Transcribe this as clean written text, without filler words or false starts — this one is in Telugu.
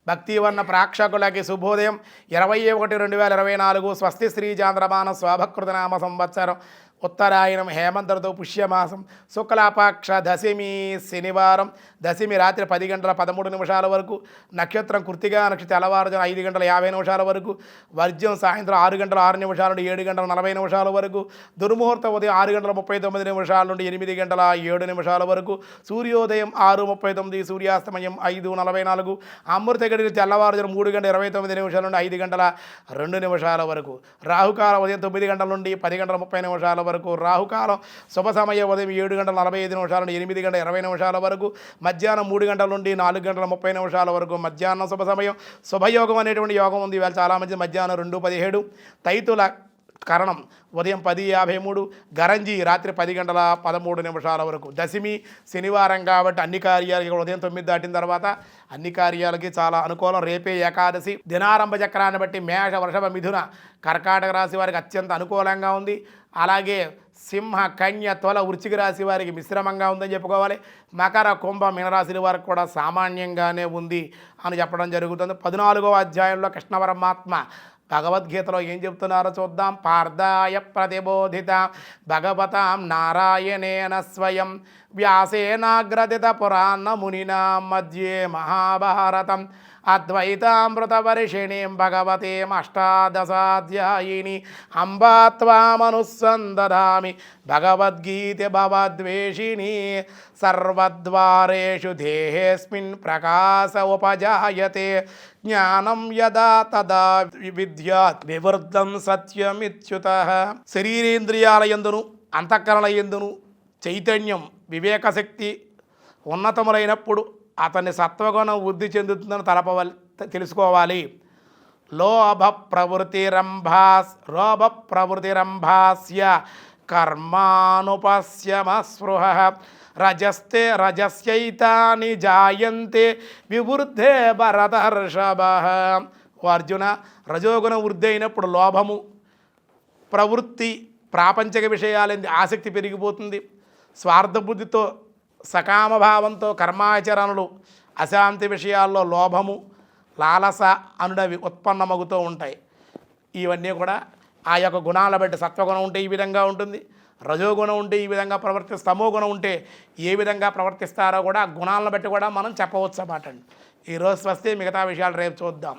భక్తివర్ణ ప్రేక్షకులకి శుభోదయం 21/2024 స్వస్తి శ్రీ చాంద్రమాన స్వాభకృతనామ సంవత్సరం ఉత్తరాయణం హేమంత ఋతువు పుష్యమాసం శుక్లాపక్ష దశమి శనివారం దశమి రాత్రి 10:13 వరకు నక్షత్రం కృత్తిగా నక్షత్రం తెల్లవారుజామున 5:50 వరకు వర్జ్యం సాయంత్రం 6:06 నుండి 7:40 వరకు దుర్ముహూర్తం ఉదయం 6:39 నుండి 8:07 వరకు సూర్యోదయం 6:39 సూర్యాస్తమయం 5:44 అమృత గడియలు తెల్లవారుజామున 3:29 నుండి 5:02 వరకు రాహుకాలం ఉదయం 9 నుండి 10:30 వరకు రాహుకాలం శుభ సమయం ఉదయం 7:45 నుండి 8:20 వరకు మధ్యాహ్నం 3 నుండి 4:30 వరకు మధ్యాహ్నం శుభ సమయం శుభయోగం అనేటువంటి యోగం ఉంది. ఇవాళ చాలా మంది మధ్యాహ్నం 2:17 తైతుల కరణం ఉదయం 10:53 గరంజి రాత్రి 10:13 వరకు దశమి శనివారం కాబట్టి అన్ని కార్యాలకి ఉదయం 9 దాటిన తర్వాత అన్ని కార్యాలకి చాలా అనుకూలం. రేపే ఏకాదశి దినారంభ చక్రాన్ని బట్టి మేష వృషభ మిథున కర్కాటక రాశి వారికి అత్యంత అనుకూలంగా ఉంది. అలాగే సింహ కన్య తుల వృశ్చిక రాశి వారికి మిశ్రమంగా ఉందని చెప్పుకోవాలి. మకర కుంభ మీనరాశి వారికి కూడా సామాన్యంగానే ఉంది అని చెప్పడం జరుగుతుంది. 14వ అధ్యాయంలో కృష్ణ పరమాత్మ భగవద్గీతలో ఏం చెప్తున్నారో చూద్దాం. పార్థాయ ప్రతిబోధిత భగవతాం నారాయణేన స్వయం వ్యాసేనాగ్రదిత పురాణ మునినా మధ్యే మహాభారతం అద్వైతామృతవర్షిణీం భగవతీం అష్టాదశాధ్యాయిని అంబా త్వామనుసందధామి భగవద్గీత భవద్వేషిణి సర్వద్వారేషు దేహేస్మిన్ ప్రకాశ ఉపజాయతే జ్ఞానం యదా తదా విద్యాత్ వివృద్ధం సత్యమిత్యుతః. శరీరేంద్రియాల యందును అంతఃకరణ యందును చైతన్యం వివేకశక్తి ఉన్నతములైనప్పుడు అతని సత్వగుణం వృద్ధి చెందుతుందని తెలుసుకోవాలి. లోభ ప్రవృతిరంభాస్య కర్మానుపశ్యమ స్పృహ రజస్తే రజస్యైతాని జాయంతే వివృద్ధే భరతర్షభ. ఓ అర్జున, రజోగుణం వృద్ధి అయినప్పుడు లోభము ప్రవృత్తి ప్రాపంచిక విషయాలంది ఆసక్తి పెరిగిపోతుంది. స్వార్థబుద్ధితో సకామభావంతో కర్మాచరణలు అశాంతి విషయాల్లో లోభము లాలస అనునవి ఉత్పన్నమగుతూ ఉంటాయి. ఇవన్నీ కూడా ఆ యొక్క గుణాల బట్టి సత్వగుణం ఉంటే ఈ విధంగా ఉంటుంది, రజోగుణం ఉంటే ఈ విధంగా తమో గుణం ఉంటే ఏ విధంగా ప్రవర్తిస్తారో కూడా గుణాలను బట్టి కూడా మనం చెప్పవచ్చు అన్నమాట. ఈరోజు స్వస్తి, మిగతా విషయాలు రేపు చూద్దాం.